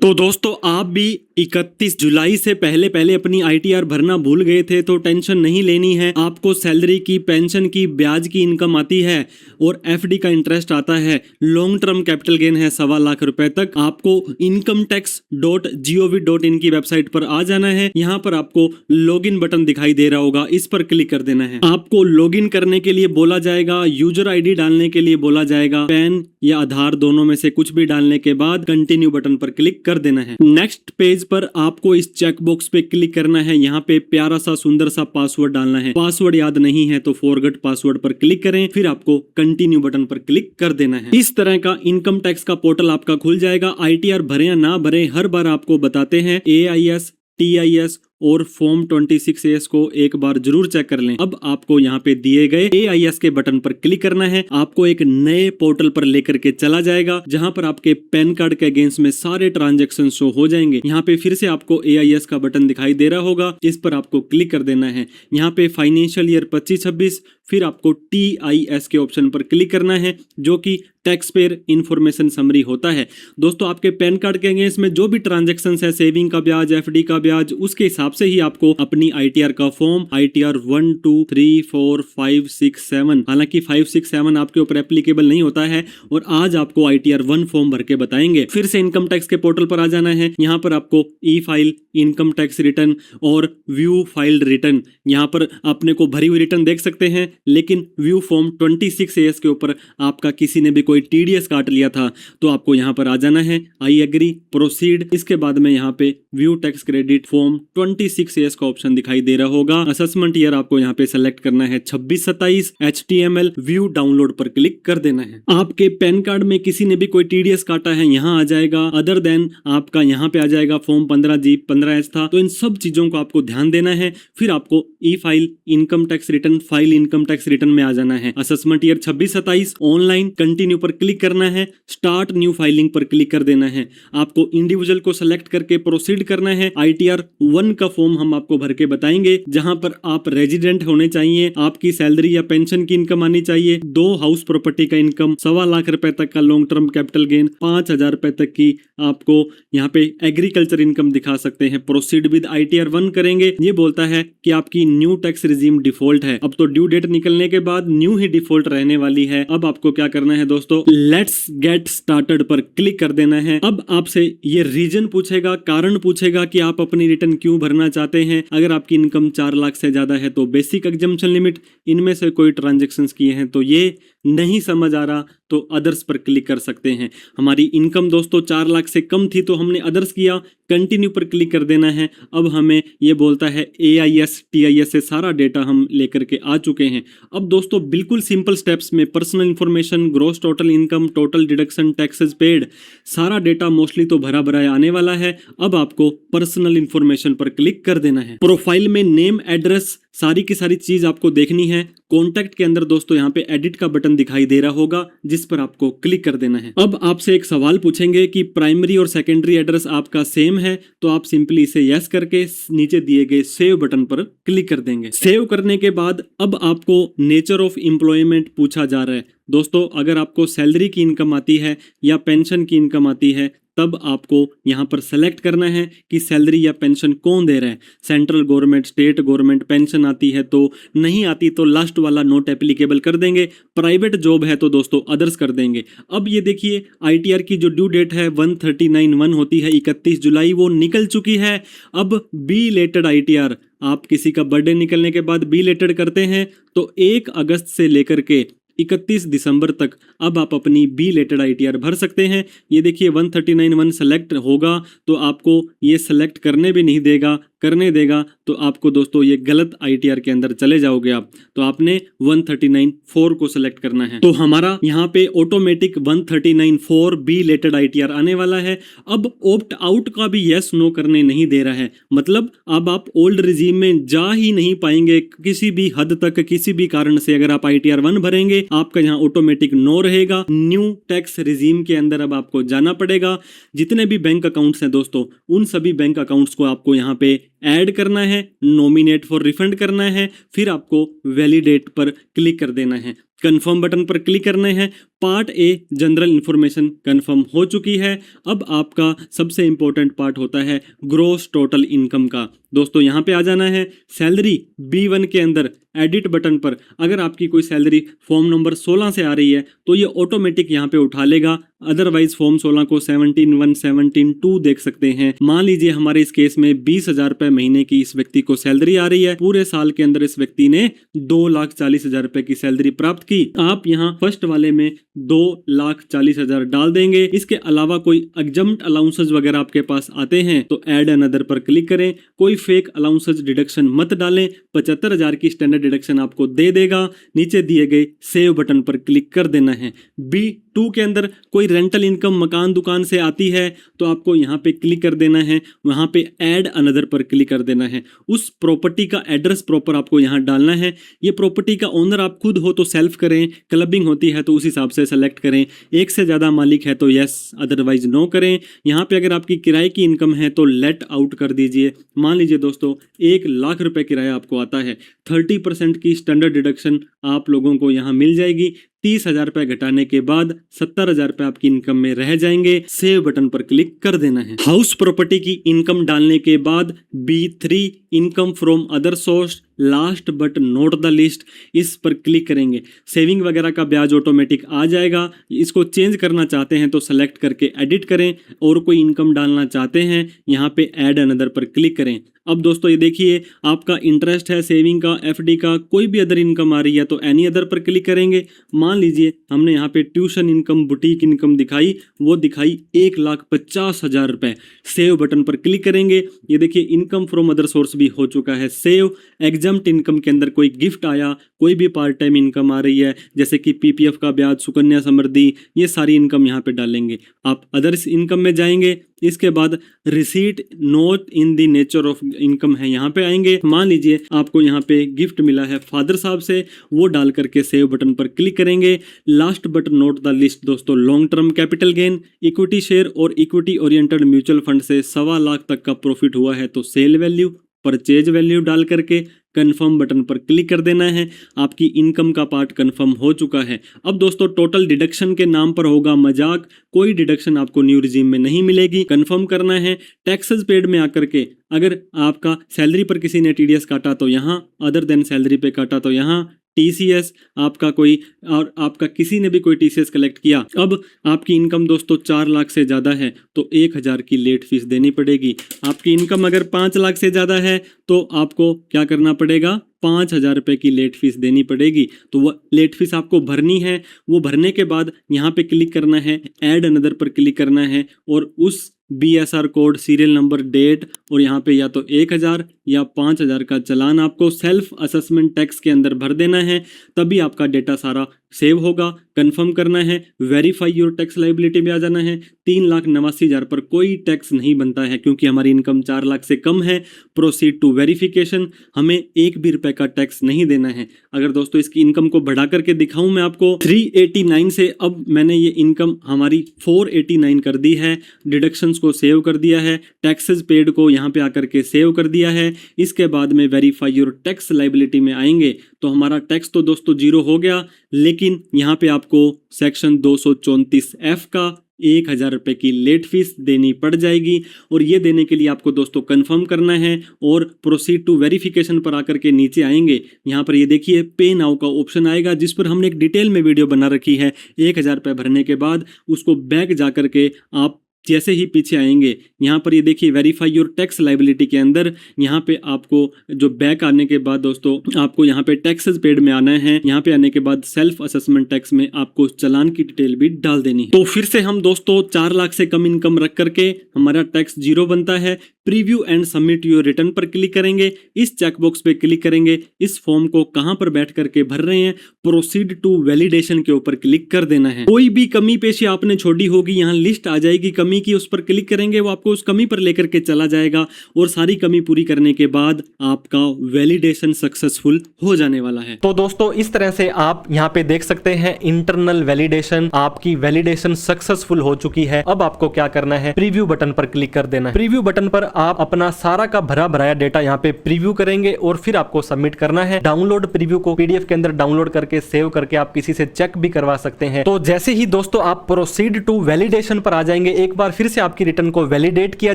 तो दोस्तों आप भी 31 जुलाई से पहले पहले अपनी आईटीआर भरना भूल गए थे तो टेंशन नहीं लेनी है। आपको सैलरी की, पेंशन की, ब्याज की इनकम आती है और एफडी का इंटरेस्ट आता है। लॉन्ग टर्म कैपिटल गेन है 1.25 लाख रुपए तक। आपको incometax.gov.in की वेबसाइट पर आ जाना है। यहाँ पर आपको लॉगिन बटन दिखाई दे रहा होगा, इस पर क्लिक कर देना है। आपको लॉगिन करने के लिए बोला जाएगा, यूजर आईडी डालने के लिए बोला जाएगा, पैन या आधार दोनों में से कुछ भी डालने के बाद कंटिन्यू बटन पर क्लिक कर देना है। नेक्स्ट पेज पर आपको इस चेक बॉक्स पे क्लिक करना है। यहाँ पे प्यारा सा सुंदर सा पासवर्ड डालना है। पासवर्ड याद नहीं है तो फॉरगेट पासवर्ड पर क्लिक करें, फिर आपको कंटिन्यू बटन पर क्लिक कर देना है। इस तरह का इनकम टैक्स का पोर्टल आपका खुल जाएगा। आईटीआर भरे या ना भरे हर बार आपको बताते हैं। एआईएस, टीआईएस और फॉर्म 26A को एक बार जरूर चेक कर लें। अब आपको यहाँ पे दिए गए AIS के बटन पर क्लिक करना है। आपको एक नए पोर्टल पर लेकर के चला जाएगा, जहां पर आपके पैन कार्ड के अगेंस्ट में सारे ट्रांजैक्शन शो हो जाएंगे। यहाँ पे फिर से आपको AIS का बटन दिखाई दे रहा होगा, इस पर आपको क्लिक कर देना है। यहाँ पे फाइनेंशियल ईयर 25-26, फिर आपको TIS के ऑप्शन पर क्लिक करना है, जो कि टैक्स पेयर इंफॉर्मेशन समरी होता है। दोस्तों आपके पैन कार्ड के अगेंस्ट में जो भी ट्रांजैक्शन है, सेविंग का ब्याज, एफडी का ब्याज, उसके हिसाब से ही आपको अपनी आईटीआर का फॉर्म आईटीआर 1, 2, 3, 4, 5, 6, 7, हालांकि 5, 6, 7 आपके ऊपर एप्लीकेबल नहीं होता है और आज आपको आईटीआर 1 फॉर्म भर के बताएंगे। फिर से इनकम टैक्स के पोर्टल पर आ जाना है। यहाँ पर आपको e file, income tax return और व्यू फाइल्ड रिटर्न, यहाँ पर अपने को भरी हुई रिटर्न देख सकते हैं, लेकिन व्यू फॉर्म 26AS के ऊपर आपका किसी ने भी कोई टीडीएस काट लिया था तो आपको यहाँ पर आ जाना है। I agree, proceed. इसके बाद में यहाँ पे view tax credit form 26AS का ऑप्शन दिखाई दे रहा होगा। असेसमेंट ईयर आपको यहाँ पे सेलेक्ट करना है 26-27। HTML व्यू डाउनलोड पर क्लिक कर देना है। आपके पैन कार्ड में किसी ने भी कोई टीडीएस काटा है, यहाँ आ जाएगा। अदर देन आपका यहाँ पे आ जाएगा फॉर्म 15G, 15H था, तो इन सब चीजों को आपको ध्यान देना है। फिर आपको e file, income tax return, file income tax return में आ जाना है। असेसमेंट ईयर 26-27, ऑनलाइन, कंटिन्यू पर क्लिक करना है। स्टार्ट न्यू फाइलिंग पर क्लिक कर देना है। आपको इंडिविजुअल को सेलेक्ट करके प्रोसीड करना है। आईटीआर 1 का फॉर्म हम आपको भर के बताएंगे, जहां पर आप रेजिडेंट होने चाहिए, आपकी सैलरी या पेंशन की इनकम आनी चाहिए, 2 हाउस प्रॉपर्टी का इनकम, 1.25 लाख रुपए तक का लॉन्ग टर्म कैपिटल गेन, 5,000 रुपए तक की आपको यहाँ पे एग्रीकल्चर इनकम दिखा सकते हैं। प्रोसीड विद आईटीआर 1 करेंगे। ये बोलता है कि आपकी न्यू टैक्स रिजीम डिफॉल्ट है। अब तो ड्यू डेट निकलने के बाद न्यू ही डिफॉल्ट रहने वाली है। अब आपको क्या करना है दोस्तों, लेट्स गेट स्टार्टेड पर क्लिक कर देना है। अब आपसे ये रीजन पूछेगा, कारण पूछेगा कि आप अपनी रिटर्न क्यों भरना चाहते हैं। अगर आपकी इनकम 4 लाख से ज्यादा है तो बेसिक एग्जम्पशन लिमिट, इनमें से कोई ट्रांजैक्शंस किए हैं तो ये नहीं समझ आ रहा तो अदर्स पर क्लिक कर सकते हैं। हमारी इनकम दोस्तों 4 लाख से कम थी तो हमने अदर्स किया, कंटिन्यू पर क्लिक कर देना है। अब हमें ये बोलता है AIS, TIS से सारा डेटा हम लेकर के आ चुके हैं। अब दोस्तों बिल्कुल सिंपल स्टेप्स में personal information, gross total income, total deduction, taxes paid, सारा डेटा मोस्टली तो भरा भरा आने वाला है। अब आपको पर्सनल इंफॉर्मेशन पर क्लिक कर देना है। प्रोफाइल में नेम, एड्रेस, सारी की सारी चीज आपको देखनी है। कॉन्टैक्ट के अंदर दोस्तों यहाँ पे एडिट का बटन दिखाई दे रहा होगा, जिस पर आपको क्लिक कर देना है। अब आपसे एक सवाल पूछेंगे कि प्राइमरी और सेकेंडरी एड्रेस आपका सेम है, तो आप सिंपली इसे यस करके नीचे दिए गए सेव बटन पर क्लिक कर देंगे। सेव करने के बाद अब आपको नेचर ऑफ एम्प्लॉयमेंट पूछा जा रहा है। दोस्तों अगर आपको सैलरी की इनकम आती है या पेंशन की इनकम आती है, तब आपको यहाँ पर सेलेक्ट करना है कि सैलरी या पेंशन कौन दे रहा है। Central government, state government, pension आती है तो, नहीं आती तो लास्ट वाला नॉट एप्लीकेबल कर देंगे। प्राइवेट जॉब है तो दोस्तों अदर्स कर देंगे। अब ये देखिए आईटीआर की जो ड्यू डेट है 139/1 होती है 31 जुलाई, वो निकल चुकी है। अब बी लेटेड आईटीआर, आप किसी का बर्थडे निकलने के बाद बी लेटेड करते हैं तो 1 अगस्त से लेकर के 31 दिसंबर तक अब आप अपनी बी लेटेड आईटीआर भर सकते हैं। ये देखिए 139/1 सेलेक्ट होगा तो आपको ये सेलेक्ट करने भी नहीं देगा, करने देगा तो आपको दोस्तों ये गलत आईटीआर के अंदर चले जाओगे आप। तो आपने 139/4 को सेलेक्ट करना है। तो हमारा यहाँ पे ऑटोमेटिक 139/4 बी लेटेड आईटीआर आने वाला है। अब ऑप्ट आउट का भी यस नो करने नहीं दे रहा है, मतलब अब आप ओल्ड रिजीम में जा ही नहीं पाएंगे किसी भी हद तक। किसी भी कारण से अगर आप आईटीआर 1 भरेंगे, आपका यहाँ ऑटोमेटिक नो रहेगा। न्यू टैक्स रिजीम के अंदर अब आपको जाना पड़ेगा। जितने भी बैंक अकाउंट्स हैं दोस्तों, उन सभी बैंक अकाउंट्स को आपको यहाँ पे ऐड करना है, नॉमिनेट फॉर रिफंड करना है, फिर आपको वैलिडेट पर क्लिक कर देना है। कंफर्म बटन पर क्लिक करने हैं। Part a general information confirm हो चुकी है। अब आपका सबसे इंपॉर्टेंट पार्ट होता है ग्रॉस टोटल इनकम का। दोस्तों यहाँ पे आ जाना है सैलरी B1 के अंदर एडिट बटन पर। अगर आपकी कोई सैलरी फॉर्म नंबर 16 से आ रही है तो ये ऑटोमेटिक यहाँ पे उठा लेगा, अदरवाइज फॉर्म 16 को 17(1), 17(2) देख सकते हैं। मान लीजिए हमारे इस केस में 20,000 रुपए महीने की इस व्यक्ति को सैलरी आ रही है। पूरे साल के अंदर इस व्यक्ति ने 2,40,000 रुपए की सैलरी प्राप्त की। आप यहाँ फर्स्ट वाले में 2,40,000 डाल देंगे। इसके अलावा कोई एग्जम्प्ट अलाउंसेस वगैरह आपके पास आते हैं तो ऐड अनदर पर क्लिक करें। कोई फेक अलाउंसेस डिडक्शन मत डालें। 75,000 की स्टैंडर्ड डिडक्शन आपको दे देगा। नीचे दिए गए सेव बटन पर क्लिक कर देना है। B2 के अंदर कोई रेंटल इनकम मकान दुकान से आती है तो आपको यहाँ पे क्लिक कर देना है। वहां पे ऐड अनदर पर क्लिक कर देना है। उस प्रॉपर्टी का एड्रेस प्रॉपर आपको यहाँ डालना है। ये प्रॉपर्टी का ओनर आप खुद हो तो सेल्फ करें, क्लबिंग होती है तो उस हिसाब से सेलेक्ट करें। एक से ज्यादा मालिक है तो यस, अदरवाइज नो करें। यहाँ पे अगर आपकी किराए की इनकम है तो लेट आउट कर दीजिए। मान लीजिए दोस्तों 1,00,000 रुपए किराया आपको आता है, 30% की स्टैंडर्ड डिडक्शन आप लोगों को यहाँ मिल जाएगी। 30,000 रुपए घटाने के बाद 70,000 रुपए आपकी इनकम में रह जाएंगे। सेव बटन पर क्लिक कर देना है। हाउस प्रॉपर्टी की इनकम डालने के बाद B3 income from other source last but not the list, इस पर क्लिक करेंगे। सेविंग वगैरह का ब्याज ऑटोमेटिक आ जाएगा। इसको चेंज करना चाहते हैं तो सेलेक्ट करके एडिट करें, और कोई इनकम डालना चाहते हैं यहाँ पे ऐड अनदर पर क्लिक करें। अब दोस्तों ये देखिए आपका इंटरेस्ट है, सेविंग का, FD का, कोई भी अदर इनकम आ रही है तो एनी अदर पर क्लिक करेंगे। मान लीजिए हमने यहाँ पे ट्यूशन इनकम, बुटीक इनकम दिखाई, वो दिखाई 1,50,000 रुपए। सेव बटन पर क्लिक करेंगे। ये देखिए इनकम फ्रॉम अदर सोर्स भी हो चुका है सेव। एग्जम्प्ट इनकम के अंदर कोई गिफ्ट आया, कोई भी पार्ट टाइम इनकम आ रही है जैसे कि PPF का ब्याज, सुकन्या समृद्धि, ये सारी इनकम यहाँ पे डालेंगे। आप अदर्स इनकम में जाएंगे। इसके बाद receipt note in the nature of income है, यहाँ पे आएंगे। मान लीजिए आपको यहाँ पे गिफ्ट मिला है फादर साहब से, वो डाल करके सेव बटन पर क्लिक करेंगे। Last but not the least दोस्तों long term capital gain, equity share और इक्विटी ओरिएंटेड म्यूचुअल फंड से 1,25,00,000 तक का प्रॉफिट हुआ है तो सेल वैल्यू, परचेज वैल्यू डाल करके कंफर्म बटन पर क्लिक कर देना है। आपकी इनकम का पार्ट कंफर्म हो चुका है। अब दोस्तों टोटल डिडक्शन के नाम पर होगा मजाक, कोई डिडक्शन आपको न्यू रिजीम में नहीं मिलेगी। कंफर्म करना है। टैक्सेस पेड में आकर के अगर आपका सैलरी पर किसी ने TDS काटा तो यहाँ, अदर देन सैलरी पे काटा तो यहाँ, TCS आपका कोई, और आपका किसी ने भी कोई TCS कलेक्ट किया। अब आपकी इनकम दोस्तों 4 लाख से ज्यादा है तो 1,000 की लेट फीस देनी पड़ेगी। आपकी इनकम अगर 5 लाख से ज्यादा है तो आपको क्या करना पड़ेगा, 5,000 रुपए की लेट फीस देनी पड़ेगी। तो वो लेट फीस आपको भरनी है। वो भरने के बाद यहाँ पे क्लिक करना है, ऐड अनदर पर क्लिक करना है, और उस BSR code, serial number, date, और यहाँ पे या तो 1,000 या 5,000 का चालान आपको सेल्फ असेसमेंट टैक्स के अंदर भर देना है। तभी आपका डेटा सारा सेव होगा। कंफर्म करना है। वेरीफाई योर टैक्स लाइबिलिटी में आ जाना है। 3,89,000 पर कोई टैक्स नहीं बनता है क्योंकि हमारी इनकम 4 लाख से कम है। प्रोसीड टू वेरिफिकेशन, हमें 1 भी रुपए का टैक्स नहीं देना है। अगर दोस्तों इसकी इनकम को बढ़ा करके दिखाऊं मैं आपको, 389 से अब मैंने ये इनकम हमारी 489 कर दी है। डिडक्शंस को सेव कर दिया है, टैक्सेस पेड को यहाँ पे आकर के सेव कर दिया है। इसके बाद में वेरीफाई योर टैक्स लाइबिलिटी में आएंगे तो हमारा टैक्स तो दोस्तों 0 हो गया, लेकिन यहाँ पे आपको सेक्शन 234F का 1,000 रुपए की लेट फीस देनी पड़ जाएगी। और ये देने के लिए आपको दोस्तों कंफर्म करना है और प्रोसीड टू वेरिफिकेशन पर आकर के नीचे आएंगे। यहाँ पर ये देखिए पे नाउ का ऑप्शन आएगा जिस पर हमने एक डिटेल में वीडियो बना रखी है। 1,000 रुपए भरने के बाद उसको बैक जा करके आप जैसे ही पीछे आएंगे, यहाँ पर ये देखिए वेरीफाई योर टैक्स लाइबिलिटी के अंदर यहाँ पे आपको जो बैक आने के बाद दोस्तों आपको यहाँ पे टैक्सेस पेड में आना है। यहाँ पे आने के बाद सेल्फ असेसमेंट टैक्स में आपको चालान की डिटेल भी डाल देनी है। तो फिर से हम दोस्तों 4 लाख से कम इनकम रख करके हमारा टैक्स 0 बनता है। Preview and submit your return पर क्लिक करेंगे। इस चेकबॉक्स पे क्लिक करेंगे। इस फॉर्म को कहां पर बैठ करके भर रहे हैं, प्रोसीड टू वैलिडेशन के ऊपर क्लिक कर देना है। कोई भी कमी पेशी आपने छोड़ी होगी, यहाँ लिस्ट आ जाएगी कमी की, उस पर क्लिक करेंगे, वो आपको उस कमी पर लेकर के चला जाएगा और सारी कमी पूरी करने के बाद आपका वैलिडेशन सक्सेसफुल हो जाने वाला है। तो दोस्तों इस तरह से आप यहाँ पे देख सकते हैं इंटरनल वैलिडेशन, आपकी वैलिडेशन सक्सेसफुल हो चुकी है। अब आपको क्या करना है, प्रीव्यू बटन पर क्लिक कर देना है। प्रीव्यू बटन पर आप अपना सारा का भरा भराया डेटा यहाँ पे प्रीव्यू करेंगे और फिर आपको सबमिट करना है। डाउनलोड प्रीव्यू को पीडीएफ के अंदर डाउनलोड करके सेव करके आप किसी से चेक भी करवा सकते हैं। तो जैसे ही दोस्तों आप प्रोसीड टू वैलिडेशन पर आ जाएंगे, एक बार फिर से आपकी रिटर्न को वैलिडेट किया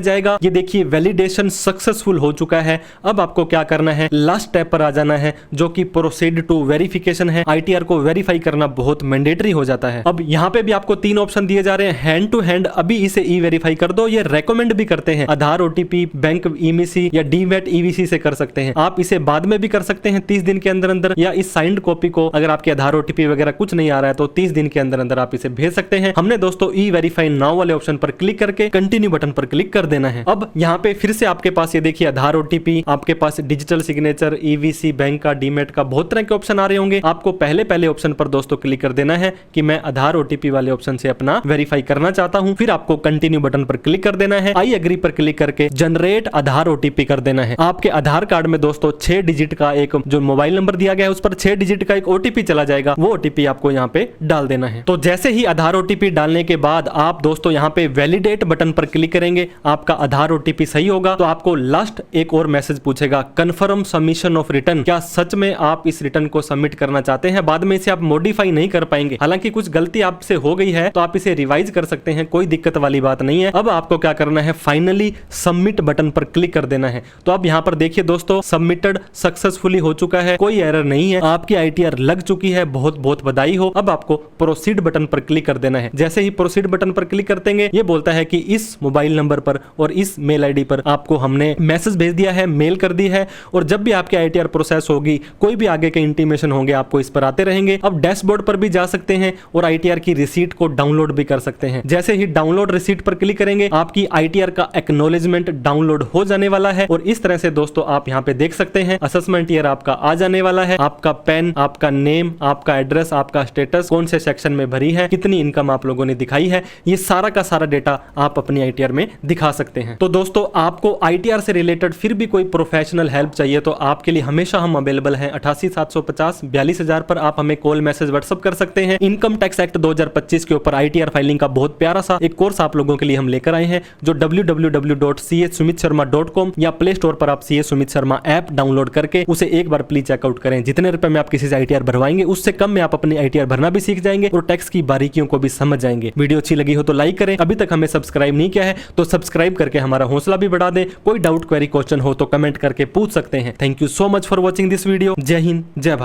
जाएगा। ये देखिए वैलिडेशन सक्सेसफुल हो चुका है। अब आपको क्या करना है, लास्ट स्टेप पर आ जाना है जो कि प्रोसीड टू वेरिफिकेशन है। आईटीआर को वेरीफाई करना बहुत मैंडेटरी हो जाता है। अब यहाँ पे भी आपको 3 ऑप्शन दिए जा रहे हैं। हैंड टू हैंड अभी इसे ई वेरीफाई कर दो, ये रेकमेंड भी करते हैं। आधार ओटीपी, बैंक ईमीसी या डीवेट ईवीसी से कर सकते हैं। आप इसे बाद में भी कर सकते हैं 30 दिन के अंदर अंदर, या इस साइंड कॉपी को अगर आपके आधार ओटीपी वगैरह कुछ नहीं आ रहा है तो 30 दिन के अंदर अंदर आप इसे भेज सकते हैं। हमने दोस्तों ई वेरीफाई नाउ वाले ऑप्शन पर क्लिक करके कंटिन्यू बटन पर क्लिक कर देना है। अब यहाँ पे फिर से आपके पास ये देखिए आधार ओटीपी, आपके पास डिजिटल सिग्नेचर, ईवीसी, बैंक का, डीमेट का, बहुत तरह के ऑप्शन आ रहे होंगे। आपको पहले ऑप्शन पर दोस्तों क्लिक कर देना है कि मैं आधार ओटीपी वाले ऑप्शन से अपना वेरीफाई करना चाहता हूं। फिर आपको कंटिन्यू बटन पर क्लिक कर देना है। आई एग्री पर क्लिक करके जनरेट आधार ओटीपी कर देना है। आपके आधार कार्ड में दोस्तों 6 डिजिट का एक जो मोबाइल नंबर दिया गया है उस पर 6 डिजिट का एक ओटीपी चला जाएगा, वो ओटीपी आपको यहाँ पे डाल देना है। तो जैसे ही आधार ओटीपी डालने के बाद आप दोस्तों यहाँ पे वैलिडेट बटन पर क्लिक करेंगे, आपका आधार ओटीपी सही होगा तो आपको लास्ट एक और मैसेज पूछेगा, कंफर्म सबमिशन ऑफ रिटर्न। क्या सच में आप इस रिटर्न को सबमिट करना चाहते हैं? बाद में इसे आप मॉडिफाई नहीं कर पाएंगे। हालांकि कुछ गलती आपसे हो गई है तो आप इसे रिवाइज कर सकते हैं, कोई दिक्कत वाली बात नहीं है। अब आपको क्या करना है, फाइनली सबमिट बटन पर क्लिक कर देना है। तो अब यहाँ पर देखिए दोस्तों सबमिटेड सक्सेसफुली हो चुका है, कोई एरर नहीं है, आपकी आईटीआर लग चुकी है, बहुत बहुत बधाई हो। अब आपको प्रोसीड बटन पर क्लिक कर देना है। जैसे ही प्रोसीड बटन पर क्लिक करते हैं ये बोलता है कि इस मोबाइल नंबर पर और इस मेल आईडी पर आपको हमने मैसेज भेज दिया है, मेल कर दी है, और जब भी आपकी आईटीआर प्रोसेस होगी कोई भी आगे के इंटीमेशन होंगे आपको इस पर आते रहेंगे। अब डैशबोर्ड पर भी जा सकते हैं और आईटीआर की रिसीट को डाउनलोड भी कर सकते हैं। जैसे ही डाउनलोड रिसीट पर क्लिक करेंगे आपकी आईटीआर का एक्नॉलेजमेंट डाउनलोड हो जाने वाला है। और इस तरह से दोस्तों आप यहाँ पे देख सकते हैं असेसमेंट ईयर आपका आ जाने वाला है, आपका पेन, आपका नेम, आपका एड्रेस, आपका स्टेटस, कौन से सेक्शन में भरी है, कितनी इनकम आप लोगों ने दिखाई है, ये सारा का सारा डेटा आप अपनी आईटीआर में दिखा सकते हैं। तो दोस्तों आपको आईटीआर से रिलेटेड फिर भी कोई प्रोफेशनल हेल्प चाहिए तो आपके लिए हमेशा हम अवेलेबल हैं। 88 750 42,000 पर आप हमें कॉल, मैसेज, व्हाट्सएप कर सकते हैं। इनकम टैक्स एक्ट 2025 के ऊपर आईटीआर फाइलिंग का बहुत प्यारा सा एक कोर्स आप लोगों के लिए हम लेकर आए हैं, जो www.chsumitSharma.com या प्ले स्टोर पर आप सी सुमित शर्मा ऐप डाउनलोड करके उसे एक बार प्लीज चेकआउट करें। जितने रुपए में आप किसी से आईटीआर भरवाएंगे उससे कम में आप अपनी आईटीआर भरना भी सीख जाएंगे और टैक्स की बारीकियों को भी समझ जाएंगे। वीडियो अच्छी लगी हो तो लाइक करें, अभी तक हमें सब्सक्राइब नहीं किया है तो सब्सक्राइब करके हमारा हौसला भी बढ़ा दें। कोई डाउट, क्वेरी, क्वेश्चन हो तो कमेंट करके पूछ सकते हैं। Thank you so much for watching this video. जय हिंद, जय भारत।